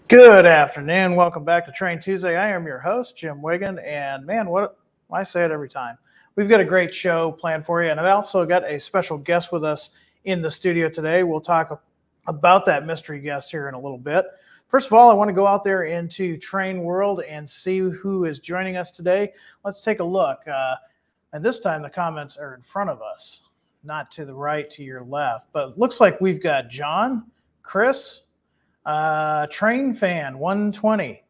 Good afternoon. Welcome back to Train Tuesday. I am your host, Jim Wiggin, and man, what I say it every time. We've got a great show planned for you, and I've also got a special guest with us in the studio today. We'll talk about that mystery guest here in a little bit. First of all, I want to go out there into Train World and see who is joining us today. Let's take a look. And this time the comments are in front of us, not to the right, to your left. But it looks like we've got John, Chris, Train Fan 120,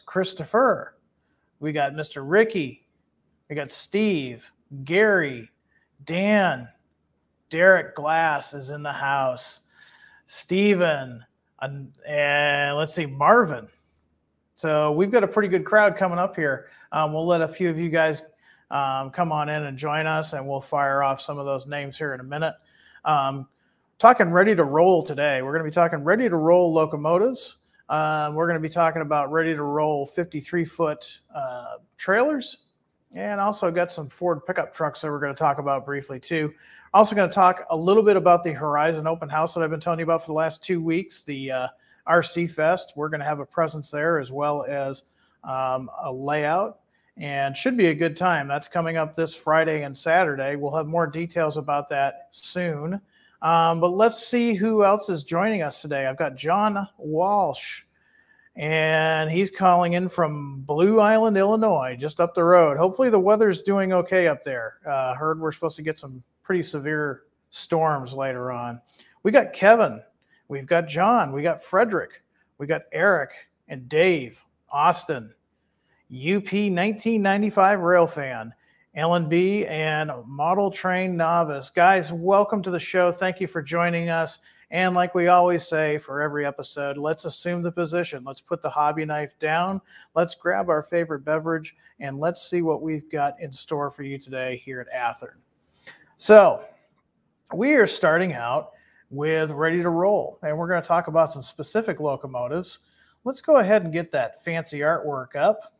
Christopher, we got Mr. Ricky, we got Steve, Gary, Dan, Derek Glass is in the house, Steven, and let's see, Marvin. So we've got a pretty good crowd coming up here. We'll let a few of you guys come on in and join us, and we'll fire off some of those names here in a minute. Talking ready to roll today. We're going to be talking ready to roll locomotives. We're going to be talking about ready to roll 53-foot trailers, and also got some Ford pickup trucks that we're going to talk about briefly too. Also going to talk a little bit about the Horizon open house that I've been telling you about for the last 2 weeks, the RC Fest. We're going to have a presence there as well as a layout, and should be a good time. That's coming up this Friday and Saturday. We'll have more details about that soon. But let's see who else is joining us today. I've got John Walsh, and he's calling in from Blue Island, Illinois, just up the road. Hopefully the weather's doing okay up there. Heard we're supposed to get some pretty severe storms later on. We got Kevin, we've got John, we got Frederick, we got Eric and Dave, Austin, UP 1995 rail fan, L&B, and model train novice. Guys, welcome to the show. Thank you for joining us. And like we always say for every episode, let's assume the position. Let's put the hobby knife down. Let's grab our favorite beverage, and let's see what we've got in store for you today here at Athearn. So we are starting out with ready to roll, and we're going to talk about some specific locomotives. Let's go ahead and get that fancy artwork up.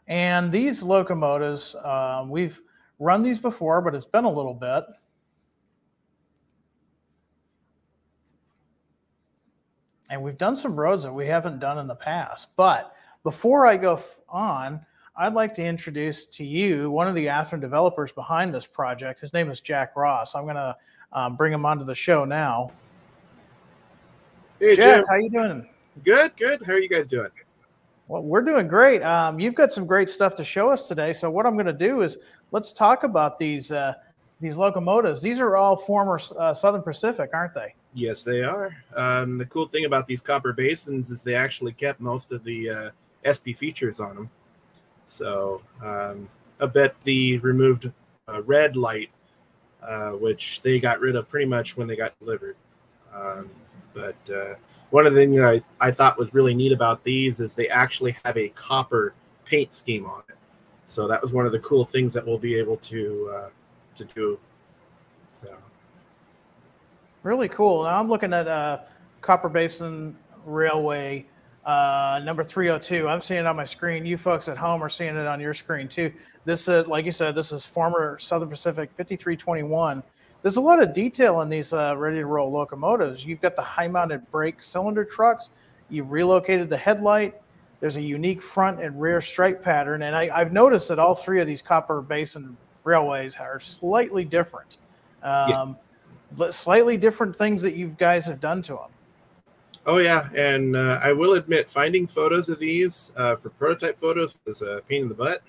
And these locomotives, we've run these before, but it's been a little bit. And we've done some roads that we haven't done in the past. But before I go on, I'd like to introduce to you one of the Athearn developers behind this project. His name is Jack Ross. I'm going to bring him onto the show now. Hey, Jack, Jim. how you doing? Good, good. How are you guys doing? Well, we're doing great. You've got some great stuff to show us today. So what I'm going to do is let's talk about these locomotives. These are all former Southern Pacific, aren't they? Yes, they are. The cool thing about these copper basins is they actually kept most of the SP features on them. So I bet the removed red light, which they got rid of pretty much when they got delivered. But one of the things I thought was really neat about these is they actually have a copper paint scheme on it. So that was one of the cool things that we'll be able to do. So really cool. Now I'm looking at Copper Basin Railway number 302. I'm seeing it on my screen. You folks at home are seeing it on your screen too. This is, like you said, this is former Southern Pacific 5321. There's a lot of detail in these ready-to-roll locomotives. You've got the high-mounted brake cylinder trucks. You've relocated the headlight. There's a unique front and rear stripe pattern. And I've noticed that all three of these Copper Basin railways are slightly different. Slightly different things that you guys have done to them. Oh, yeah. And I will admit, finding photos of these for prototype photos was a pain in the butt.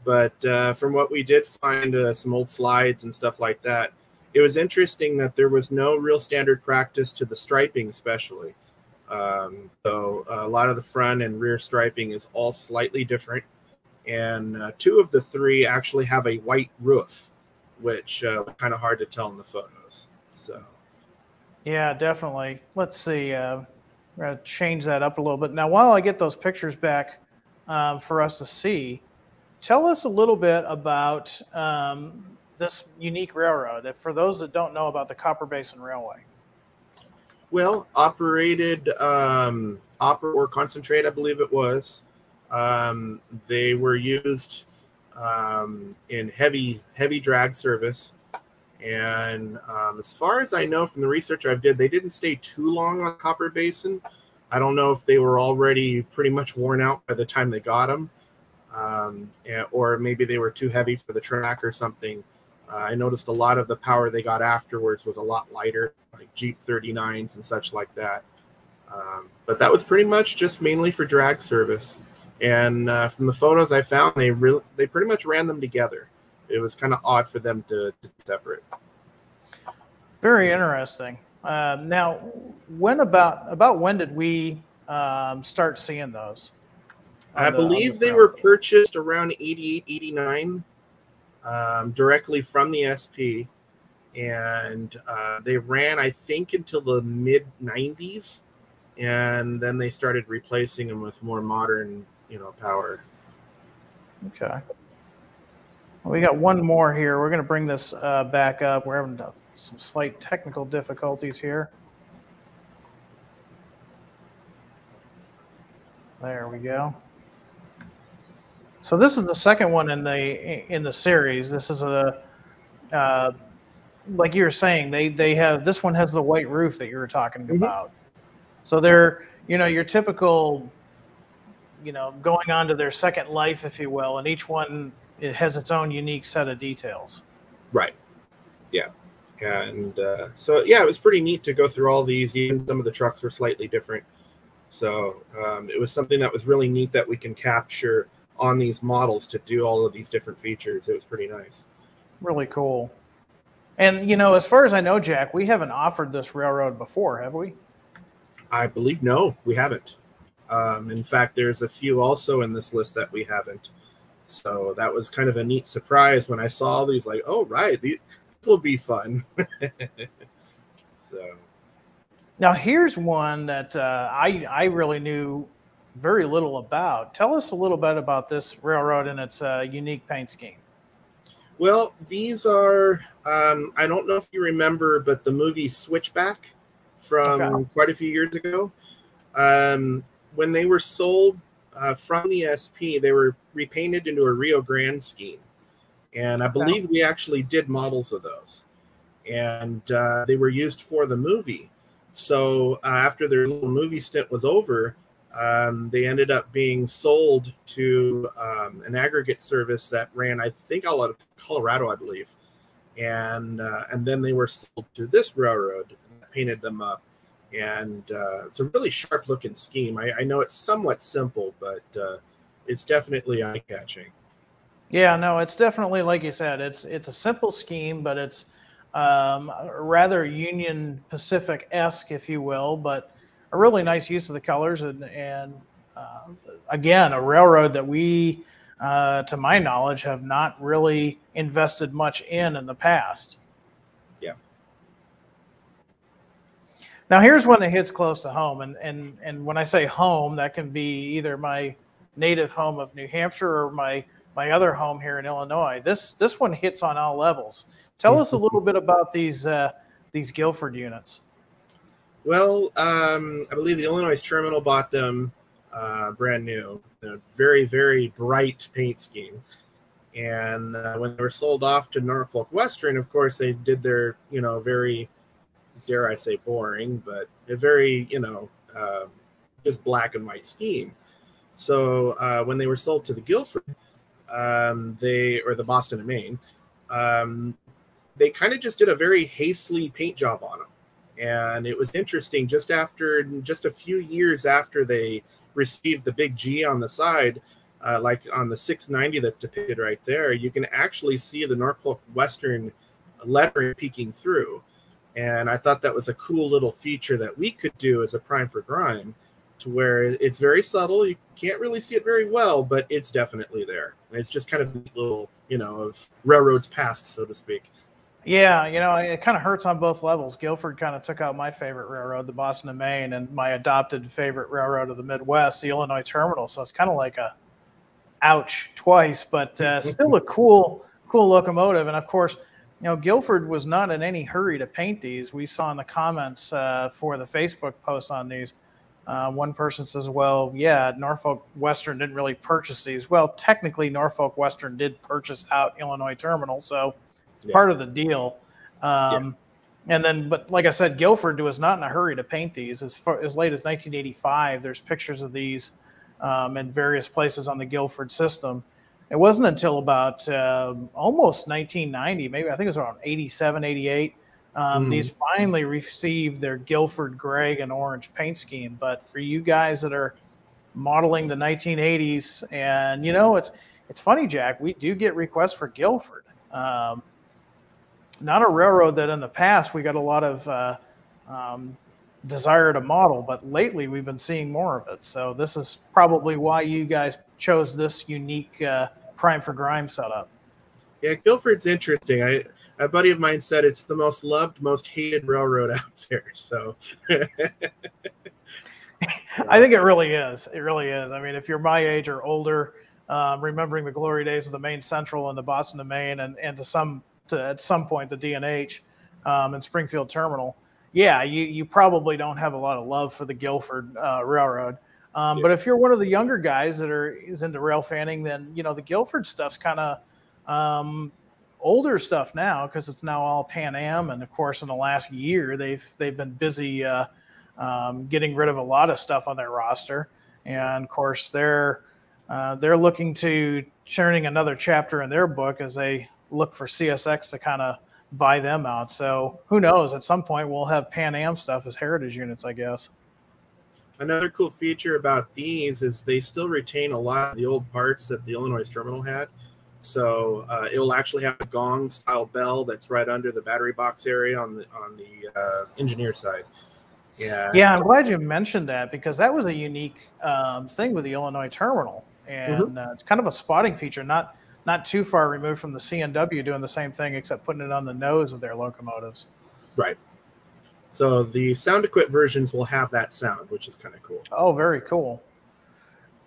But from what we did find, some old slides and stuff like that, it was interesting that there was no real standard practice to the striping, especially. So a lot of the front and rear striping is all slightly different. And two of the three actually have a white roof, which kind of hard to tell in the photos. So, yeah, definitely. Let's see. We're going to change that up a little bit. Now, while I get those pictures back for us to see, tell us a little bit about this unique railroad, for those that don't know about the Copper Basin Railway. Well, operated or concentrate, I believe it was. They were used in heavy drag service, And as far as I know from the research I did, they didn't stay too long on Copper Basin. I don't know if they were already pretty much worn out by the time they got them, or maybe they were too heavy for the track or something. I noticed a lot of the power they got afterwards was a lot lighter, like Jeep 39s and such like that. But that was pretty much just mainly for drag service. And from the photos I found, they pretty much ran them together. It was kind of odd for them to separate. Very interesting. Now, when about when did we start seeing those? I believe they were purchased around 88, 89, directly from the SP. And they ran, I think, until the mid-90s. And then they started replacing them with more modern, power. Okay. Well, we got one more here. We're going to bring this back up. We're having some slight technical difficulties here. There we go. So this is the second one in the series. This is a like you were saying, they have, this one has the white roof that you were talking about. So they're, your typical, going on to their second life, if you will, and each one, it has its own unique set of details. Right. Yeah. And so, yeah, it was pretty neat to go through all these. Even some of the trucks were slightly different. So it was something that was really neat that we can capture on these models to do all of these different features. It was pretty nice. Really cool. And, as far as I know, Jack, we haven't offered this railroad before, have we? I believe no, we haven't. In fact, there's a few also in this list that we haven't. So that was kind of a neat surprise when I saw these, like, oh, right, this will be fun. So. Now, here's one that I really knew very little about. Tell us a little bit about this railroad and its unique paint scheme. Well, these are, I don't know if you remember, but the movie Switchback from quite a few years ago. When they were sold from the SP, they were repainted into a Rio Grande scheme. And I believe we actually did models of those. And they were used for the movie. So after their little movie stint was over, they ended up being sold to an aggregate service that ran, I think, out of Colorado, I believe. And then they were sold to this railroad, painted them up. And it's a really sharp-looking scheme. I know it's somewhat simple, but it's definitely eye-catching. Yeah, no, it's definitely, like you said, it's a simple scheme, but it's rather Union Pacific-esque, if you will, but a really nice use of the colors. And again, a railroad that we, to my knowledge, have not really invested much in the past. Yeah. Now, here's one that hits close to home. And when I say home, that can be either my native home of New Hampshire or my other home here in Illinois. This one hits on all levels. Tell us a little bit about these Guilford units. Well, I believe the Illinois Terminal bought them brand new. A very, very bright paint scheme. And when they were sold off to Norfolk Western, of course, they did their, very, dare I say, boring, but a very, just black and white scheme. So when they were sold to the Guilford, or the Boston and Maine, they kind of just did a very hastily paint job on them. And it was interesting, just a few years after they received the big G on the side, like on the 690 that's depicted right there, you can actually see the Norfolk Western lettering peeking through. And I thought that was a cool little feature that we could do as a prime for grime, to where it's very subtle. You can't really see it very well, but it's definitely there. And it's just kind of a little, of railroads past, so to speak. Yeah, it kind of hurts on both levels. Guilford kind of took out my favorite railroad, the Boston and Maine, and my adopted favorite railroad of the Midwest, the Illinois Terminal. So it's kind of like a ouch twice, but still a cool locomotive. And of course, Guilford was not in any hurry to paint these. We saw in the comments for the Facebook post on these, one person says, well, yeah, Norfolk Western didn't really purchase these. Well, technically, Norfolk Western did purchase out Illinois Terminal, so part of the deal. And then, but like I said, Guilford was not in a hurry to paint these. As late as 1985, there's pictures of these in various places on the Guilford system. It wasn't until about almost 1990, maybe I think it was around 87, 88, these finally received their Guilford gray and orange paint scheme. But for you guys that are modeling the 1980s, and you know, it's funny, Jack, we do get requests for Guilford. Not a railroad that in the past we got a lot of desire to model, but lately we've been seeing more of it. So this is probably why you guys chose this unique Prime for Grime setup. Yeah, Guilford's interesting. A buddy of mine said it's the most loved, most hated railroad out there. So I think it really is. It really is. I mean, if you're my age or older, remembering the glory days of the Maine Central and the Boston to Maine, and at some point the D&H and Springfield Terminal, yeah, you probably don't have a lot of love for the Guilford Railroad. But if you're one of the younger guys that is into rail fanning, then you know the Guilford stuff's kind of older stuff now, because it's now all Pan Am, and of course in the last year they've been busy getting rid of a lot of stuff on their roster, and of course they're looking to churning another chapter in their book as they look for CSX to kind of buy them out. So who knows, at some point we'll have Pan Am stuff as heritage units, I guess. Another cool feature about these is they still retain a lot of the old parts that the Illinois terminal had. So it will actually have a gong style bell that's right under the battery box area on the engineer side. Yeah, I'm glad you mentioned that, because that was a unique thing with the Illinois terminal, and it's kind of a spotting feature, not too far removed from the CNW doing the same thing, except putting it on the nose of their locomotives. Right. So the sound equipped versions will have that sound, which is kind of cool. Oh, very cool.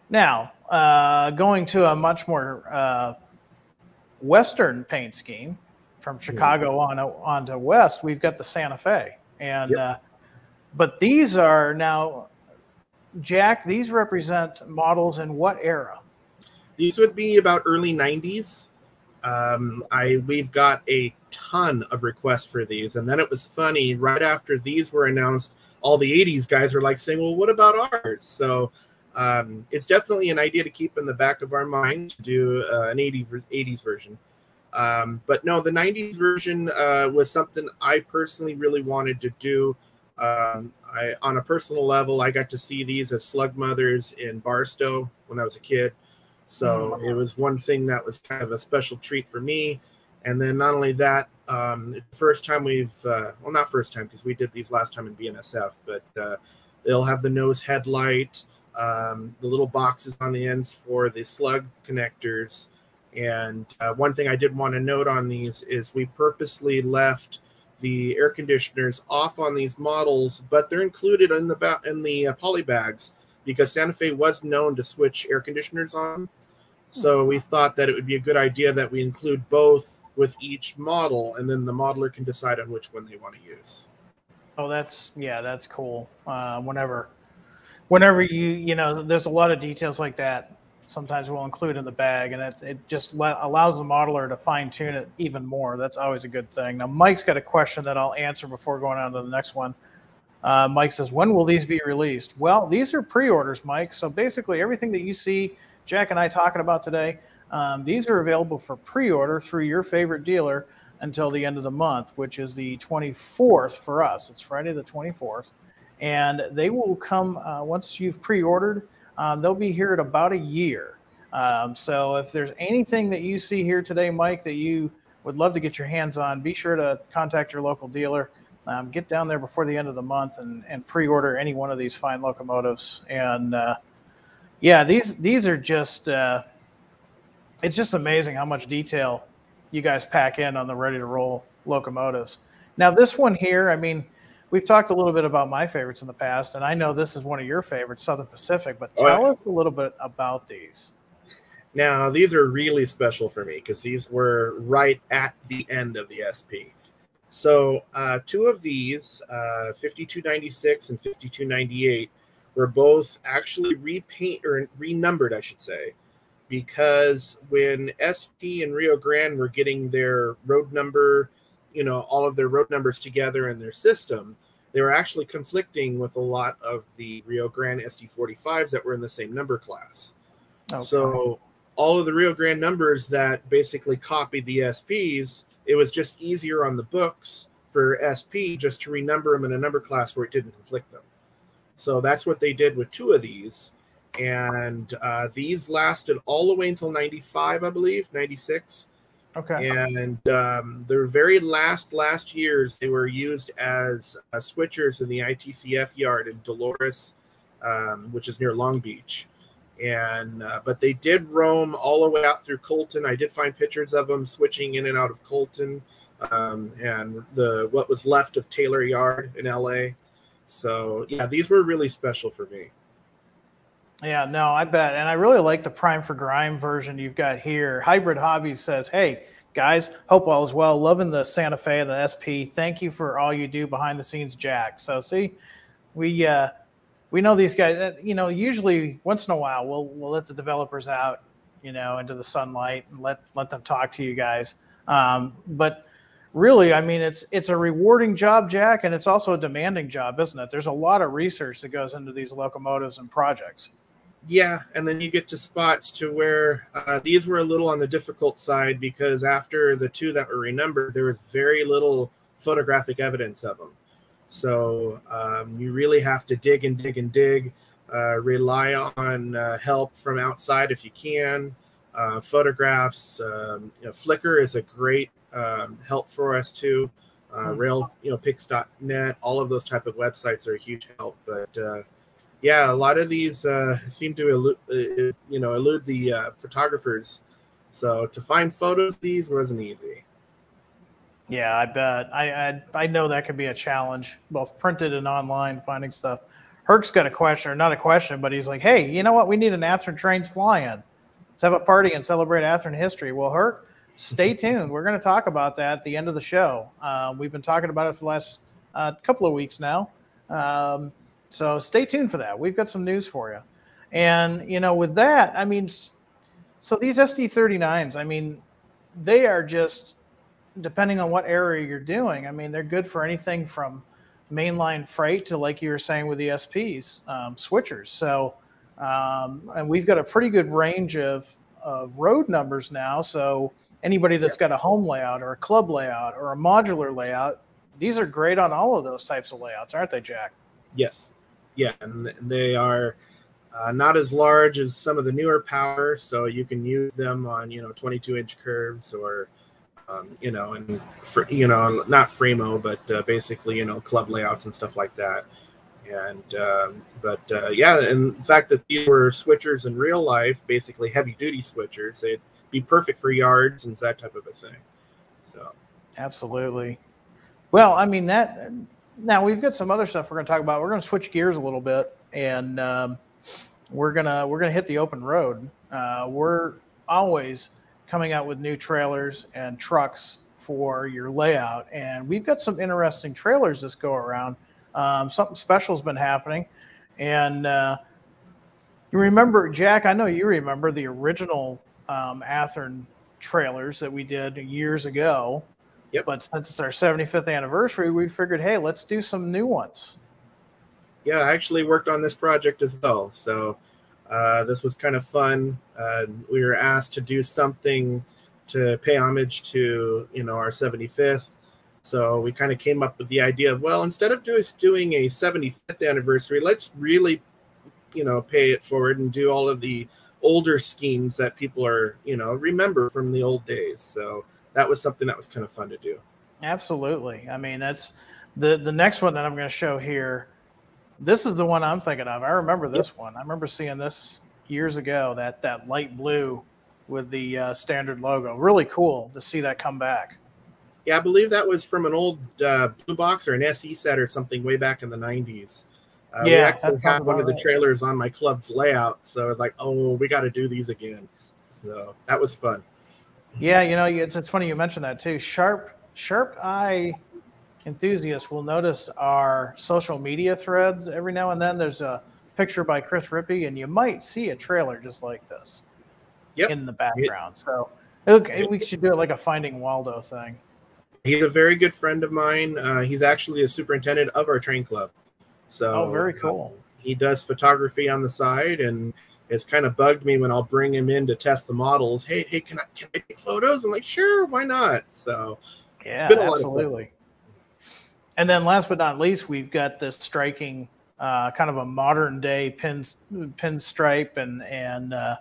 Now, going to a much more Western paint scheme from Chicago on to West, we've got the Santa Fe. And but these are now, Jack, these represent models in what era? These would be about early 90s. We've got a ton of requests for these. And then it was funny, right after these were announced, all the 80s guys were like saying, well, what about ours? So it's definitely an idea to keep in the back of our mind to do an 80s version. But no, the 90s version was something I personally really wanted to do. On a personal level, I got to see these as slug mothers in Barstow when I was a kid. So it was one thing that was kind of a special treat for me. And then not only that, first time well, not first time, because we did these last time in BNSF, but they'll have the nose headlight, the little boxes on the ends for the slug connectors. And one thing I did want to note on these is we purposely left the air conditioners off on these models, but they're included in the poly bags, because Santa Fe was known to switch air conditioners on. So we thought that it would be a good idea that we include both with each model, and then the modeler can decide on which one they want to use. Oh, that's cool. Whenever you know, there's a lot of details like that. Sometimes we'll include in the bag, and it just allows the modeler to fine tune it even more. That's always a good thing. Now, Mike's got a question that I'll answer before going on to the next one. Mike says, when will these be released? Well, these are pre-orders, Mike. So basically everything that you see Jack and I talking about today, these are available for pre-order through your favorite dealer until the end of the month, which is the 24th for us. It's Friday the 24th. And they will come, once you've pre-ordered, they'll be here in about a year. So if there's anything that you see here today, Mike, that you would love to get your hands on, be sure to contact your local dealer. Get down there before the end of the month and pre-order any one of these fine locomotives. And yeah, these are just it's just amazing how much detail you guys pack in on the ready to roll locomotives. Now this one here, I mean, we've talked a little bit about my favorites in the past, and I know this is one of your favorites, Southern Pacific, but tell us a little bit about these. Now, these are really special for me because these were right at the end of the SP. So two of these, 5296 and 5298, were both actually renumbered, I should say, because when SP and Rio Grande were getting their road number all of their road numbers together in their system, they were actually conflicting with a lot of the Rio Grande SD45s that were in the same number class. Okay. So all of the Rio Grande numbers that basically copied the SPs, it was just easier on the books for SP just to renumber them in a number class where it didn't conflict them. So that's what they did with 2 of these. And these lasted all the way until 95, I believe, 96. Okay. And their very last years, they were used as switchers in the ITCF yard in Dolores, which is near Long Beach. And but they did roam all the way out through Colton. I did find pictures of them switching in and out of Colton, and what was left of Taylor Yard in LA. So yeah, these were really special for me. Yeah, no, I bet. And I really like the Prime for Grime version you've got here. Hybrid Hobbies says, hey, guys, hope all is well. Loving the Santa Fe and the SP. Thank you for all you do behind the scenes, Jack. So see, we know these guys, usually once in a while we'll let the developers out, into the sunlight and let them talk to you guys. But really, I mean, it's a rewarding job, Jack, and it's also a demanding job, isn't it? There's a lot of research that goes into these locomotives and projects. Yeah, and then you get to spots to where these were a little on the difficult side because after the 2 that were renumbered, there was very little photographic evidence of them. So you really have to dig and dig and dig, rely on help from outside if you can. Photographs, Flickr is a great help for us too. Railpix.net, all of those type of websites are a huge help. But yeah, a lot of these seem to elude the photographers. So to find photos, these wasn't easy. Yeah, I bet. I know that could be a challenge, both printed and online, finding stuff. Herc's got a question, or not a question, but he's like, hey, you know what? We need an Athearn Trains fly-in. Let's have a party and celebrate Athearn history. Well, Herc, stay tuned. We're going to talk about that at the end of the show. We've been talking about it for the last couple of weeks now. So stay tuned for that. We've got some news for you. And, with that, I mean, so these SD39s, I mean, they are just, depending on what area you're doing, I mean, they're good for anything from mainline freight to, like you were saying with the SPs, switchers. So, and we've got a pretty good range of road numbers now. So anybody that's got a home layout or a club layout or a modular layout, these are great on all of those types of layouts, aren't they, Jack? Yes. Yeah, and they are not as large as some of the newer power, so you can use them on 22-inch curves or and for, not Fremo, but basically club layouts and stuff like that. And yeah, and the fact that these were switchers in real life, basically heavy duty switchers, they'd be perfect for yards and that type of a thing. So absolutely. Well, I mean that. Now we've got some other stuff we're going to talk about. We're going to switch gears a little bit, and we're gonna hit the open road. We're always coming out with new trailers and trucks for your layout, and we've got some interesting trailers this go around. Something special has been happening, and you remember, Jack? I know you remember the original Athearn trailers that we did years ago. Yep. But since it's our 75th anniversary, we figured, hey, let's do some new ones. Yeah, I actually worked on this project as well. So this was kind of fun. We were asked to do something to pay homage to, our 75th. So we kind of came up with the idea of, well, instead of just doing a 75th anniversary, let's really, pay it forward and do all of the older schemes that people are, remember from the old days. So that was something that was kind of fun to do. Absolutely. I mean, that's the next one that I'm going to show here. This is the one I'm thinking of. I remember this one. I remember seeing this years ago, that light blue with the standard logo. Really cool to see that come back. Yeah, I believe that was from an old Blue Box or an SE set or something way back in the 90s. We actually had one of the trailers on my club's layout. So I was like, oh, we got to do these again. So that was fun. Yeah, it's funny you mentioned that too. Sharp eye enthusiasts will notice our social media threads every now and then. There's a picture by Chris Rippey, and you might see a trailer just like this in the background. So we should do it like a Finding Waldo thing. He's a very good friend of mine. He's actually a superintendent of our train club. So Oh, very cool. He does photography on the side, and it's kind of bugged me when I'll bring him in to test the models. Hey, can I take photos? I'm like, sure, why not? So yeah, it's been a absolutely. lot of fun. And then last but not least, we've got this striking kind of a modern day pinstripe and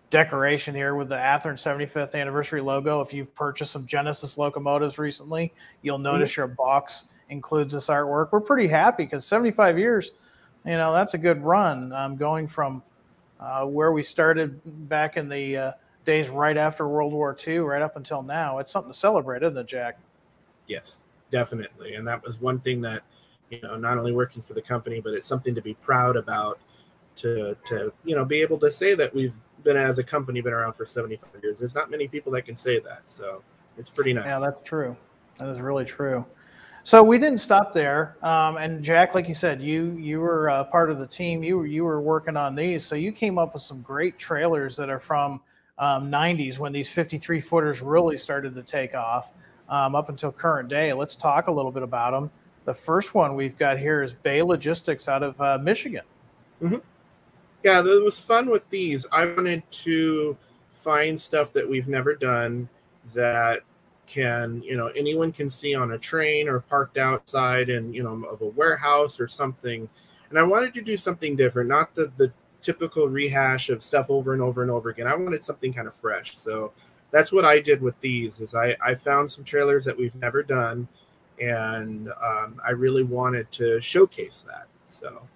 decoration here with the Athearn 75th anniversary logo. If you've purchased some Genesis locomotives recently, you'll notice your box includes this artwork. We're pretty happy because 75 years, that's a good run. Going from where we started back in the days right after World War II, right up until now. It's something to celebrate, isn't it, Jack? Yes, definitely. And that was one thing that, not only working for the company, but it's something to be proud about, to be able to say that we've been, as a company, been around for 75 years. There's not many people that can say that. So it's pretty nice. Yeah, that's true. That is really true. So we didn't stop there. And Jack, like you said, you were part of the team. You were working on these. So you came up with some great trailers that are from 90s when these 53 footers really started to take off up until current day. Let's talk a little bit about them. The first one we've got here is Bay Logistics out of Michigan. Mm-hmm. Yeah, it was fun with these. I wanted to find stuff that we've never done that can, anyone can see on a train or parked outside and, of a warehouse or something. And I wanted to do something different, not the typical rehash of stuff over and over and over again. I wanted something kind of fresh. So that's what I did with these, is I found some trailers that we've never done, and I really wanted to showcase that. So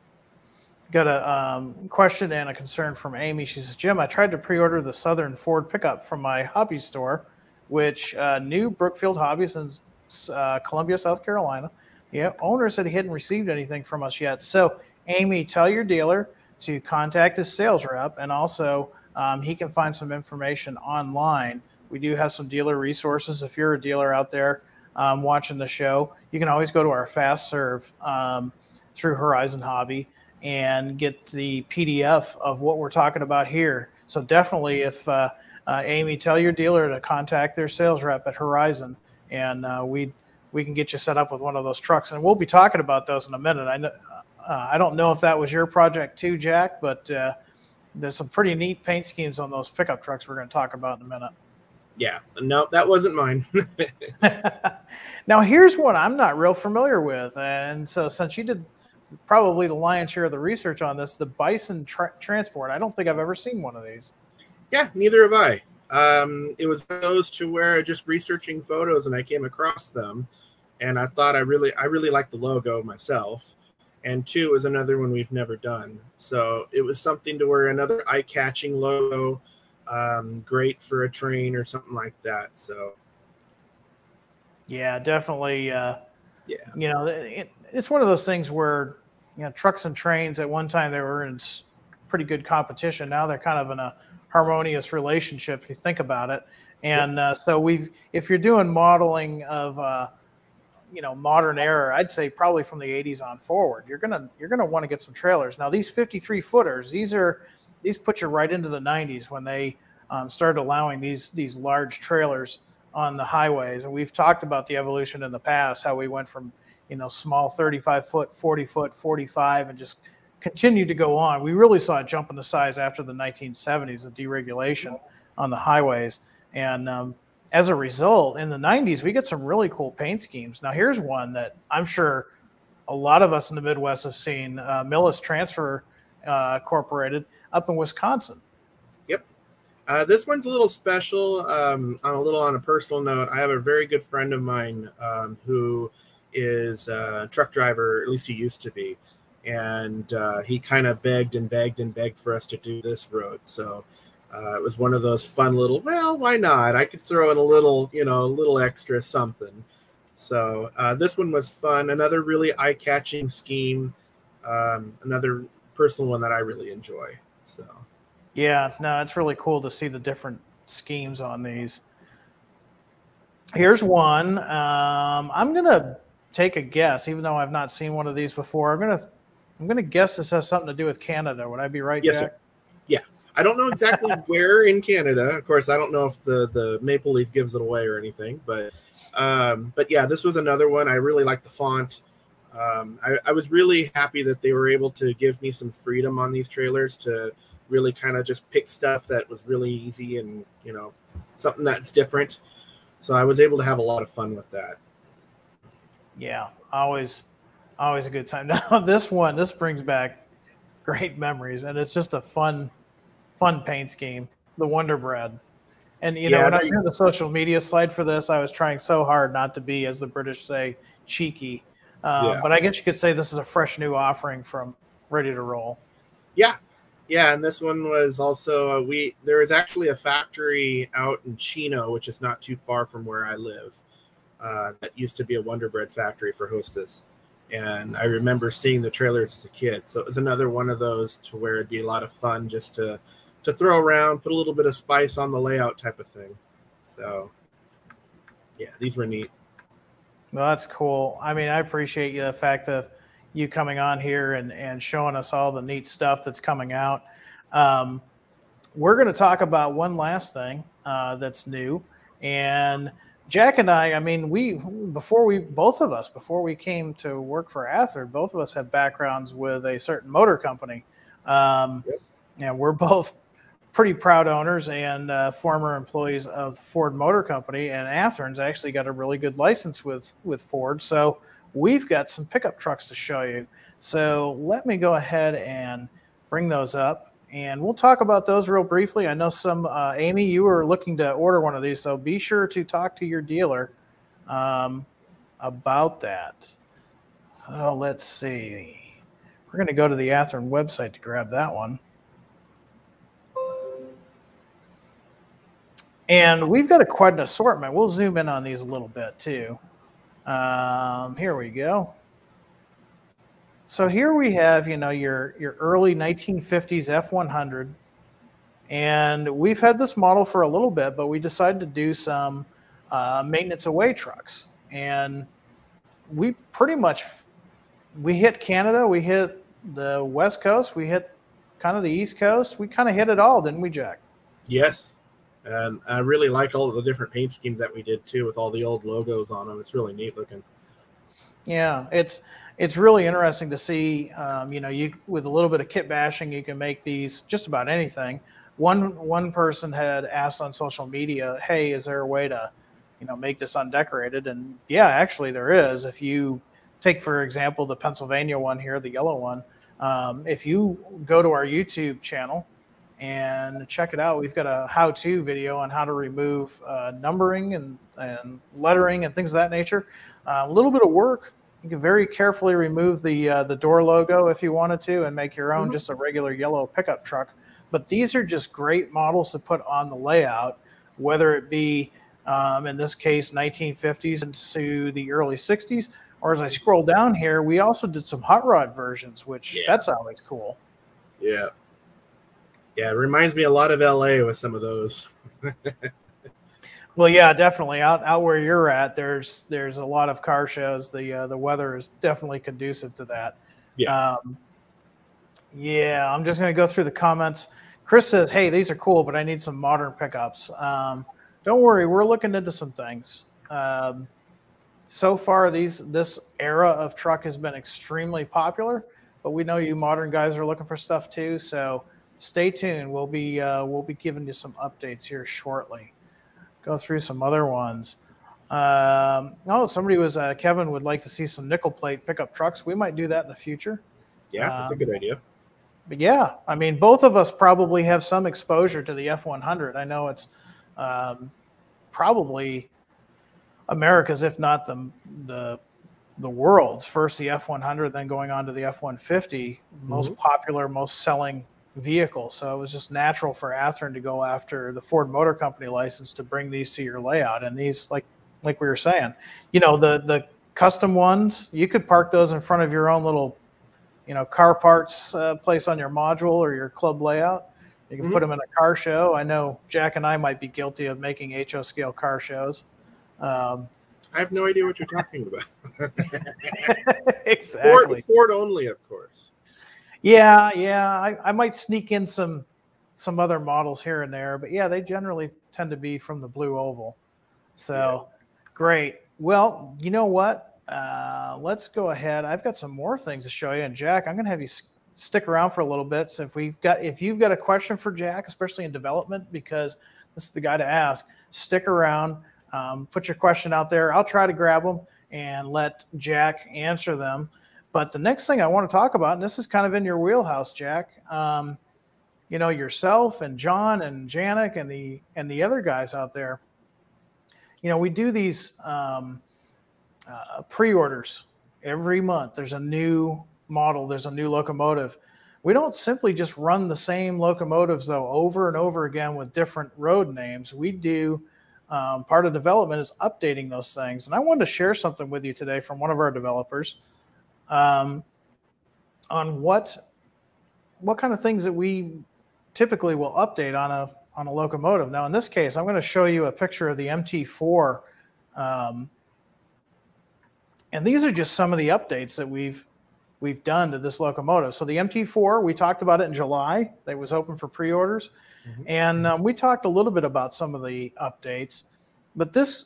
got a question and a concern from Amy. She says, Jim, I tried to pre-order the Southern Ford pickup from my hobby store, which new Brookfield Hobbies in Columbia, South Carolina. Yeah, owner said he hadn't received anything from us yet. So Amy, tell your dealer to contact his sales rep, and also he can find some information online. We do have some dealer resources. If you're a dealer out there watching the show, you can always go to our fast serve through Horizon Hobby and get the PDF of what we're talking about here. So definitely, if Amy, tell your dealer to contact their sales rep at Horizon, and we can get you set up with one of those trucks. And we'll be talking about those in a minute. I don't know if that was your project too, Jack, but there's some pretty neat paint schemes on those pickup trucks we're going to talk about in a minute. Yeah, no, that wasn't mine. Now, here's one I'm not real familiar with. And so since you did probably the lion's share of the research on this, the Bison Transport, I don't think I've ever seen one of these. Yeah, neither have I. It was those to where just researching photos and I came across them, and I thought I really liked the logo myself. And two was another one we've never done. So it was something to where another eye-catching logo, great for a train or something like that. So yeah, definitely. Yeah, it's one of those things where, trucks and trains at one time, they were in pretty good competition. Now they're kind of in a harmonious relationship, if you think about it. And so if you're doing modeling of modern era, I'd say probably from the 80s on forward, you're gonna want to get some trailers. Now these 53 footers, these put you right into the 90s when they started allowing these large trailers on the highways. And we've talked about the evolution in the past, how we went from small 35 foot, 40 foot, 45, and just continued to go on. We really saw a jump in the size after the 1970s, the deregulation on the highways. And as a result, in the 90s, we get some really cool paint schemes. Now, here's one that I'm sure a lot of us in the Midwest have seen, Millis Transfer Incorporated up in Wisconsin. Yep. This one's a little special. On a personal note, I have a very good friend of mine who is a truck driver, at least he used to be. And he kind of begged and begged and begged for us to do this road. So it was one of those fun little, well, why not? I could throw in a little extra something. So this one was fun. Another really eye-catching scheme. Another personal one that I really enjoy. So yeah, no, it's really cool to see the different schemes on these. Here's one. I'm gonna take a guess, even though I've not seen one of these before. I'm gonna guess this has something to do with Canada. Would I be right, yes, Jack? Sir. Yeah. I don't know exactly where in Canada. Of course, I don't know if the maple leaf gives it away or anything, but yeah, this was another one. I really like the font. I was really happy that they were able to give me some freedom on these trailers to really kind of just pick stuff that was really easy and, you know, something that's different. So I was able to have a lot of fun with that. Yeah, always a good time. Now this brings back great memories, and it's just a fun paint scheme, the Wonder Bread. And you know, when I was doing the social media slide for this, I was trying so hard not to be, as the British say, cheeky. But I guess you could say this is a fresh new offering from Ready to Roll. Yeah. Yeah, and this one was also there was actually a factory out in Chino, which is not too far from where I live. That used to be a Wonder Bread factory for Hostess. And I remember seeing the trailers as a kid. So it was another one of those to where it'd be a lot of fun just to throw around, put a little bit of spice on the layout type of thing. So yeah, these were neat. Well, that's cool. I mean, I appreciate the fact of you coming on here and showing us all the neat stuff that's coming out. We're going to talk about one last thing that's new. And Jack and I mean, before we came to work for Athearn, both of us have backgrounds with a certain motor company. And we're both pretty proud owners and former employees of the Ford Motor Company, and Athearn's actually got a really good license with Ford. So we've got some pickup trucks to show you. So let me go ahead and bring those up, and we'll talk about those real briefly. I know Amy, you were looking to order one of these, so be sure to talk to your dealer about that. So let's see. We're going to go to the Athearn website to grab that one. And we've got quite an assortment. We'll zoom in on these a little bit too. Here we go. So here we have, you know, your early 1950s F100. And we've had this model for a little bit, but we decided to do some maintenance away trucks. And we hit Canada, we hit the West Coast, we hit kind of the East Coast. We kind of hit it all, didn't we, Jack? Yes. And I really like all of the different paint schemes that we did too, with all the old logos on them. It's really neat looking. Yeah, it's really interesting to see. You know, with a little bit of kit bashing, you can make these just about anything. One person had asked on social media, "Hey, is there a way to, you know, make this undecorated?" And yeah, actually there is. If you take, for example, the Pennsylvania one here, the yellow one, if you go to our YouTube channel and check it out, we've got a how-to video on how to remove numbering and lettering and things of that nature. A little bit of work. You can very carefully remove the door logo if you wanted to and make your own just a regular yellow pickup truck. But these are just great models to put on the layout, whether it be, in this case, 1950s into the early 60s, or as I scroll down here, we also did some hot rod versions, which that's always cool. Yeah. Yeah, it reminds me a lot of LA with some of those. Well, yeah, definitely. Out where you're at, there's a lot of car shows. The weather is definitely conducive to that. Yeah. Yeah, I'm just going to go through the comments. Chris says, "Hey, these are cool, but I need some modern pickups." Don't worry, we're looking into some things. So far, this era of truck has been extremely popular, but we know you modern guys are looking for stuff too. So stay tuned. We'll be giving you some updates here shortly. Go through some other ones. Somebody was Kevin would like to see some nickel plate pickup trucks. We might do that in the future. Yeah, that's a good idea. But yeah, I mean, both of us probably have some exposure to the F100. I know it's probably America's, if not the world's first, the F100, then going on to the F150, most popular, most selling vehicle. So it was just natural for Athearn to go after the Ford Motor Company license to bring these to your layout. And these, like we were saying, you know, the custom ones, you could park those in front of your own little, you know, car parts place on your module or your club layout. You can put them in a car show. I know Jack and I might be guilty of making HO scale car shows. I have no idea what you're talking about. Exactly. Ford only, of course. Yeah. I might sneak in some some other models here and there, but yeah, they generally tend to be from the Blue Oval. So great. Well, you know what? Let's go ahead. I've got some more things to show you. And Jack, I'm going to have you stick around for a little bit. So if you've got a question for Jack, especially in development, because this is the guy to ask, stick around, put your question out there. I'll try to grab them and let Jack answer them. But the next thing I want to talk about, and this is kind of in your wheelhouse, Jack, you know, yourself and John and Janik and the other guys out there, you know, we do these pre-orders every month. There's a new model, there's a new locomotive. We don't simply just run the same locomotives, though, over and over again with different road names. We do, part of development is updating those things. And I wanted to share something with you today from one of our developers on what kind of things that we typically will update on a locomotive. Now, in this case, I'm going to show you a picture of the MT4. And these are just some of the updates that we've done to this locomotive. So the MT4, we talked about it in July. It was open for pre-orders. And we talked a little bit about some of the updates. But this,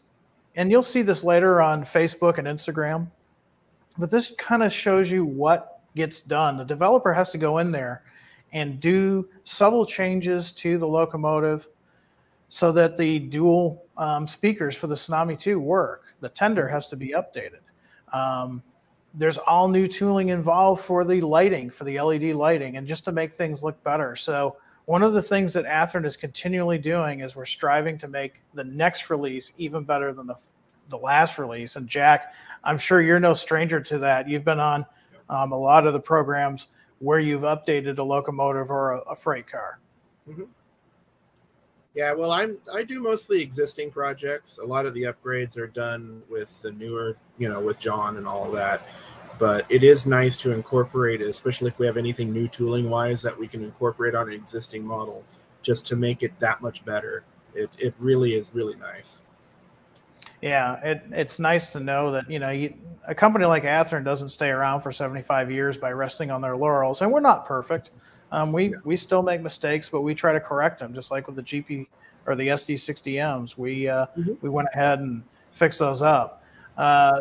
and you'll see this later on Facebook and Instagram, but this kind of shows you what gets done. The developer has to go in there and do subtle changes to the locomotive so that the dual speakers for the Tsunami 2 work. The tender has to be updated. There's all new tooling involved for the lighting, for the LED lighting, and just to make things look better. So one of the things that Athearn is continually doing is we're striving to make the next release even better than the last release. And Jack, I'm sure you're no stranger to that. You've been on a lot of the programs where you've updated a locomotive or a freight car. Yeah, well, I do mostly existing projects. A lot of the upgrades are done with the newer, you know, with John and all of that. But it is nice to incorporate, especially if we have anything new tooling wise that we can incorporate on an existing model, just to make it that much better. It really is really nice. Yeah, it's nice to know that, you know, a company like Athearn doesn't stay around for 75 years by resting on their laurels. And we're not perfect. We still make mistakes, but we try to correct them, just like with the GP or the SD60Ms. We went ahead and fixed those up.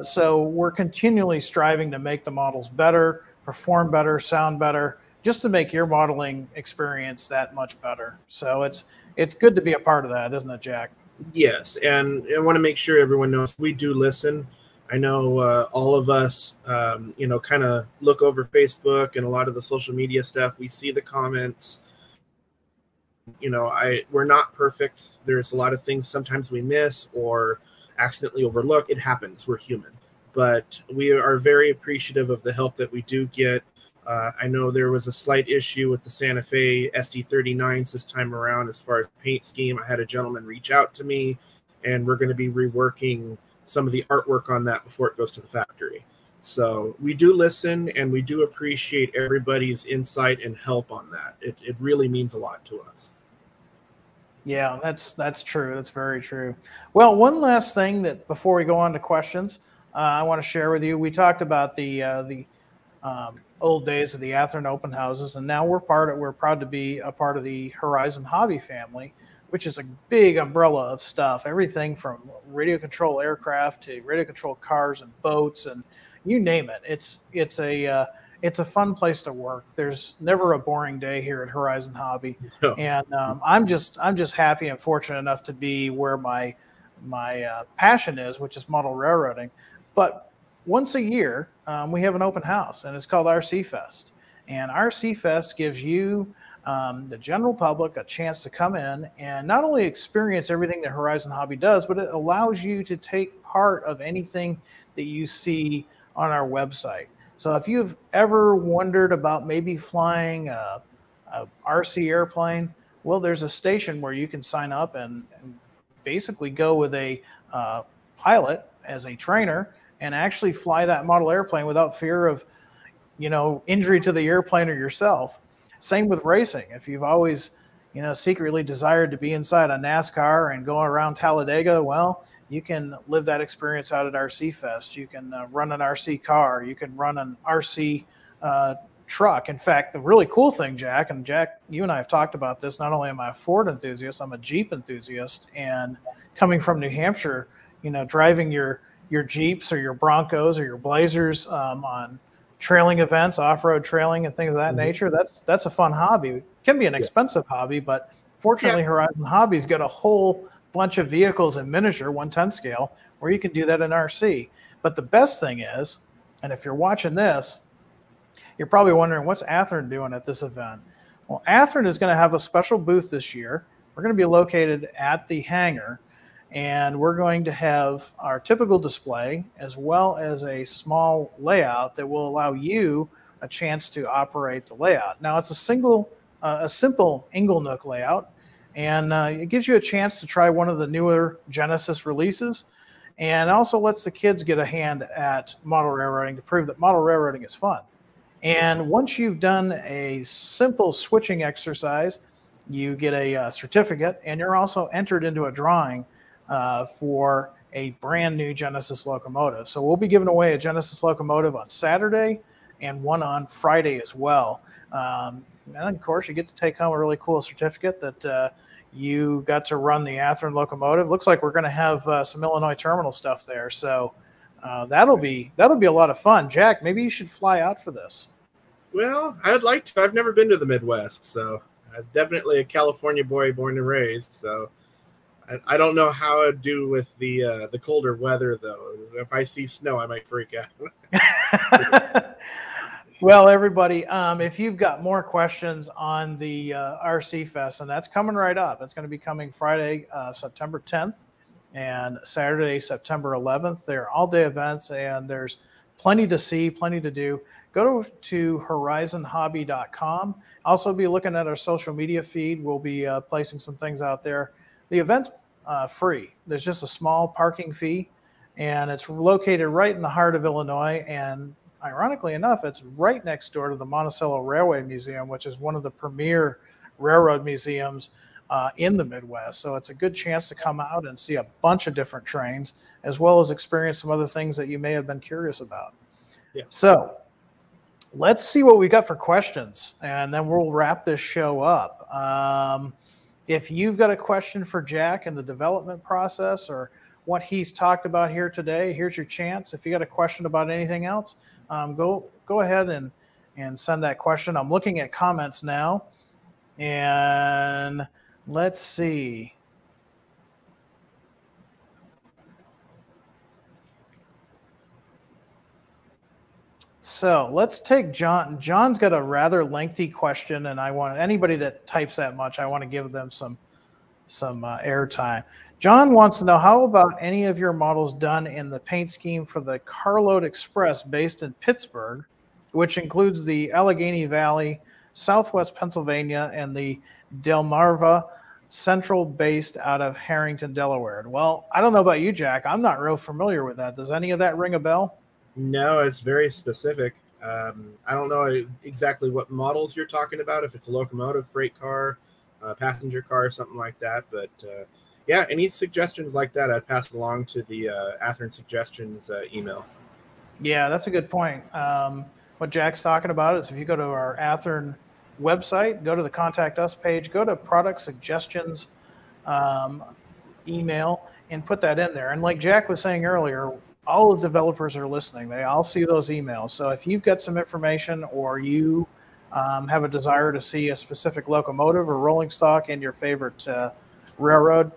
So we're continually striving to make the models better, perform better, sound better, just to make your modeling experience that much better. So it's good to be a part of that, isn't it, Jack? Yes, and I want to make sure everyone knows we do listen. I know all of us, you know, kind of look over Facebook and a lot of the social media stuff. We see the comments. You know, we're not perfect. There's a lot of things sometimes we miss or accidentally overlook. It happens. We're human. But we are very appreciative of the help that we do get. I know there was a slight issue with the Santa Fe SD39s this time around as far as paint scheme. I had a gentleman reach out to me, and we're going to be reworking some of the artwork on that before it goes to the factory. So we do listen, and we do appreciate everybody's insight and help on that. It really means a lot to us. Yeah, that's true. That's very true. Well, one last thing that before we go on to questions, I want to share with you. We talked about the old days of the Athearn open houses, and now we're proud to be a part of the Horizon Hobby family, which is a big umbrella of stuff. Everything from radio control aircraft to radio control cars and boats, and you name it. It's a fun place to work. There's never a boring day here at Horizon Hobby, and I'm just happy and fortunate enough to be where my passion is, which is model railroading. But once a year, we have an open house, and it's called RC Fest. And RC Fest gives you, the general public, a chance to come in and not only experience everything that Horizon Hobby does, but it allows you to take part of anything that you see on our website. So if you've ever wondered about maybe flying a RC airplane, well, there's a station where you can sign up and basically go with a pilot as a trainer and actually fly that model airplane without fear of, you know, injury to the airplane or yourself. Same with racing. If you've always, you know, secretly desired to be inside a NASCAR and go around Talladega, well, you can live that experience out at RC Fest. You can run an RC car. You can run an RC truck. In fact, the really cool thing, Jack, and Jack, you and I have talked about this, not only am I a Ford enthusiast, I'm a Jeep enthusiast. And coming from New Hampshire, you know, driving your Jeeps or your Broncos or your Blazers on trailing events, off-road trailing and things of that nature, that's a fun hobby. It can be an expensive hobby, but fortunately Horizon Hobby's got a whole bunch of vehicles in miniature 1/10 scale where you can do that in RC. But the best thing is, and if you're watching this, you're probably wondering, what's Athearn doing at this event? Well, Athearn is going to have a special booth this year. We're going to be located at the hangar, and we're going to have our typical display as well as a small layout that will allow you a chance to operate the layout. Now, it's a simple Inglenook layout, and it gives you a chance to try one of the newer Genesis releases, and also lets the kids get a hand at model railroading to prove that model railroading is fun. And once you've done a simple switching exercise, you get a certificate, and you're also entered into a drawing for a brand new Genesis locomotive. So we'll be giving away a Genesis locomotive on Saturday and one on Friday as well. And of course, you get to take home a really cool certificate that you got to run the Athearn locomotive. Looks like we're going to have some Illinois terminal stuff there. So that'll be a lot of fun. Jack, maybe you should fly out for this. Well, I'd like to. I've never been to the Midwest, so I'm definitely a California boy born and raised. So I don't know how I'd do with the colder weather, though. If I see snow, I might freak out. Well, everybody, if you've got more questions on the RC Fest, and that's coming right up. It's going to be coming Friday, September 10th, and Saturday, September 11th. They're all-day events, and there's plenty to see, plenty to do. Go to horizonhobby.com. Also be looking at our social media feed. We'll be placing some things out there. The event's free. There's just a small parking fee, and it's located right in the heart of Illinois. And ironically enough, it's right next door to the Monticello Railway Museum, which is one of the premier railroad museums in the Midwest. So it's a good chance to come out and see a bunch of different trains, as well as experience some other things that you may have been curious about. Yeah. So let's see what we got for questions, and then we'll wrap this show up. If you've got a question for Jack in the development process or what he's talked about here today, here's your chance. If you got a question about anything else, go ahead and send that question. I'm looking at comments now, and let's see. So let's take John. John's got a rather lengthy question, and I want anybody that types that much, I want to give them some airtime. John wants to know, how about any of your models done in the paint scheme for the Carload Express based in Pittsburgh, which includes the Allegheny Valley, Southwest Pennsylvania, and the Delmarva Central based out of Harrington, Delaware? Well, I don't know about you, Jack. I'm not real familiar with that. Does any of that ring a bell? No, it's very specific. I don't know exactly what models you're talking about, if it's a locomotive, freight car, passenger car, something like that. But yeah, any suggestions like that, I'd pass it along to the Athearn Suggestions email. Yeah, that's a good point. What Jack's talking about is if you go to our Athearn website, go to the Contact Us page, go to Product Suggestions email, and put that in there. And like Jack was saying earlier, all the developers are listening. They all see those emails. So if you've got some information, or you have a desire to see a specific locomotive or rolling stock in your favorite railroad,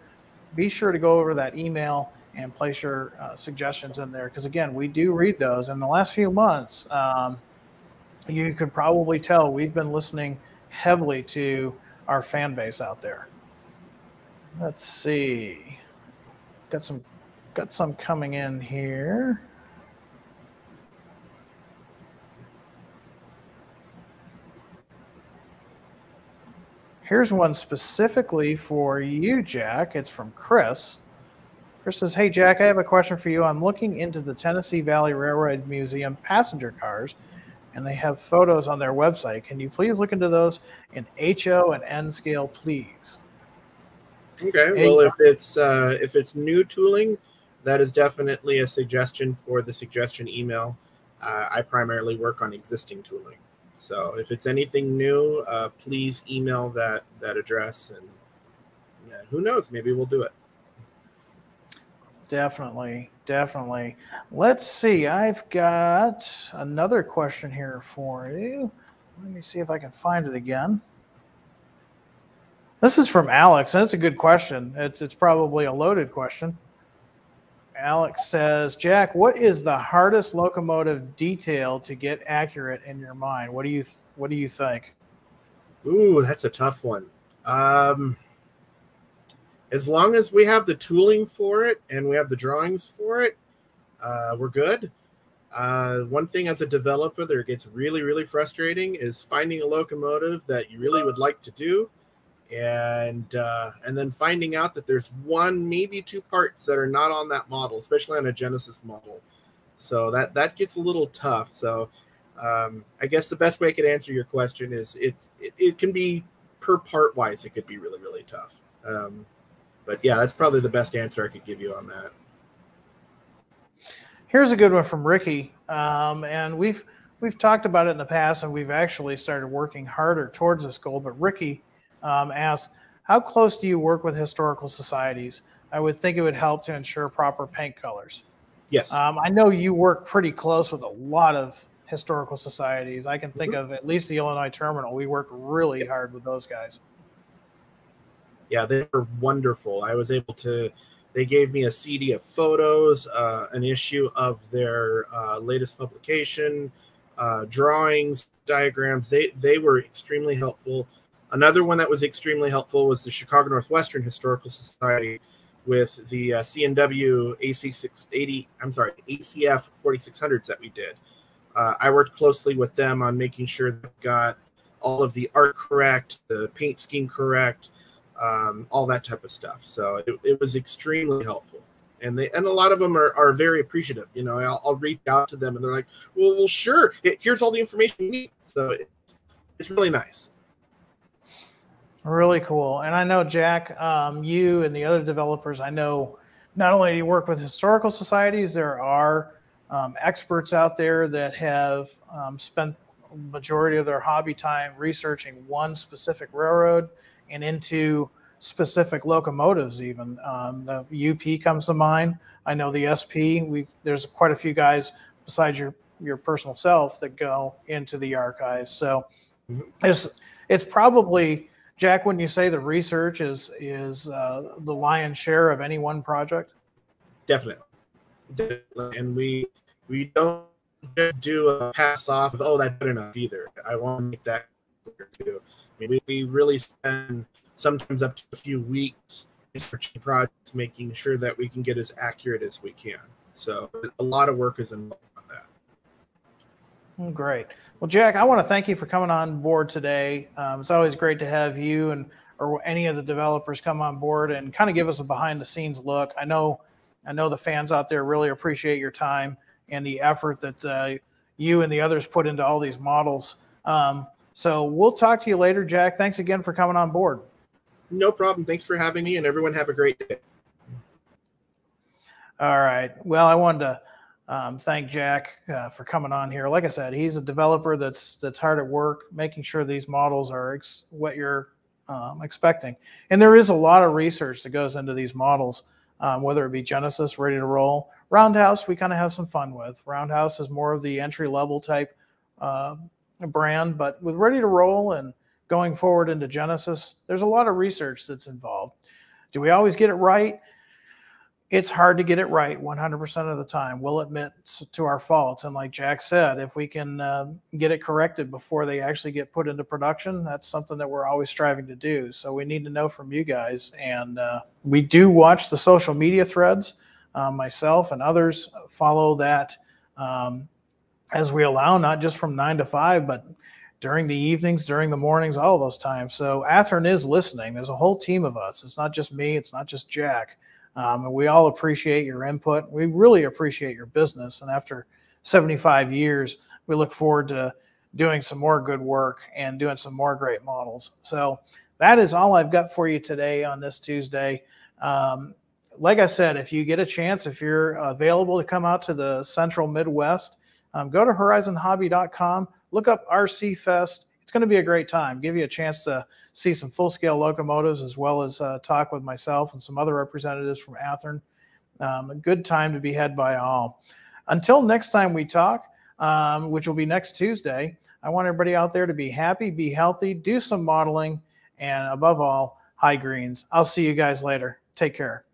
be sure to go over that email and place your suggestions in there. Because again, we do read those. In the last few months, you could probably tell we've been listening heavily to our fan base out there. Let's see. Got some coming in here. Here's one specifically for you, Jack. It's from Chris. Chris says, hey, Jack, I have a question for you. I'm looking into the Tennessee Valley Railroad Museum passenger cars, and they have photos on their website. Can you please look into those in HO and N scale, please? Okay. Well, if it's new tooling, that is definitely a suggestion for the suggestion email. I primarily work on existing tooling. So if it's anything new, please email that address, and yeah, who knows, maybe we'll do it. Definitely, definitely. Let's see. I've got another question here for you. Let me see if I can find it again. This is from Alex, and it's a good question. It's probably a loaded question. Alex says, Jack, what is the hardest locomotive detail to get accurate in your mind? What do you think? Ooh, that's a tough one. As long as we have the tooling for it and we have the drawings for it, we're good. One thing as a developer that gets really, really frustrating is finding a locomotive that you really would like to do, and then finding out that there's one, maybe two parts that are not on that model, especially on a Genesis model. So that gets a little tough. So I guess the best way I could answer your question is it can be per part wise, it could be really, really tough. But yeah, that's probably the best answer I could give you on that. Here's a good one from Ricky, and we've talked about it in the past, and we've actually started working harder towards this goal. But Ricky asks, how close do you work with historical societies? I would think it would help to ensure proper paint colors. Yes. I know you work pretty close with a lot of historical societies. I can think of at least the Illinois Terminal. We work really hard with those guys. Yeah, they were wonderful. I was able to, they gave me a CD of photos, an issue of their latest publication, drawings, diagrams. They were extremely helpful. Another one that was extremely helpful was the Chicago Northwestern Historical Society with the C&W ACF 4600s that we did. I worked closely with them on making sure that we got all of the art correct, the paint scheme correct, all that type of stuff. So it was extremely helpful, and a lot of them are very appreciative. You know, I'll reach out to them, and they're like, "Well, sure. Here's all the information you need." So it's really nice. Really cool. And I know, Jack, you and the other developers, I know not only do you work with historical societies, there are experts out there that have spent a majority of their hobby time researching one specific railroad and into specific locomotives even. The UP comes to mind. I know the SP, there's quite a few guys besides your personal self that go into the archives. So it's probably, Jack, when you say the research is the lion's share of any one project? Definitely. And we don't do a pass off of, oh, that's good enough either. I want to make that clear too. I mean, we really spend sometimes up to a few weeks researching projects, making sure that we can get as accurate as we can. So a lot of work is involved on that. Great. Well, Jack, I want to thank you for coming on board today. It's always great to have you or any of the developers come on board and kind of give us a behind-the-scenes look. I know the fans out there really appreciate your time and the effort that you and the others put into all these models. So we'll talk to you later, Jack. Thanks again for coming on board. No problem. Thanks for having me, and everyone have a great day. All right. Well, I wanted to thank Jack for coming on here. Like I said, he's a developer that's hard at work, making sure these models are what you're expecting. And there is a lot of research that goes into these models, whether it be Genesis, Ready to Roll. Roundhouse, we kind of have some fun with. Roundhouse is more of the entry-level type brand, but with Ready to Roll and going forward into Genesis, there's a lot of research that's involved. Do we always get it right? It's hard to get it right 100% of the time. We'll admit to our faults. And like Jack said, if we can get it corrected before they actually get put into production, that's something that we're always striving to do. So we need to know from you guys. And we do watch the social media threads. Myself and others follow that as we allow, not just from 9 to 5, but during the evenings, during the mornings, all those times. So Athearn is listening. There's a whole team of us. It's not just me. It's not just Jack. And we all appreciate your input. We really appreciate your business. And after 75 years, we look forward to doing some more good work and doing some more great models. So that is all I've got for you today on this Tuesday. Like I said, if you get a chance, if you're available to come out to the central Midwest, go to horizonhobby.com. look up RC Fest. It's going to be a great time. Give you a chance to see some full-scale locomotives, as well as talk with myself and some other representatives from Athearn. A good time to be had by all. Until next time we talk, which will be next Tuesday, I want everybody out there to be happy, be healthy, do some modeling, and above all, high greens. I'll see you guys later. Take care.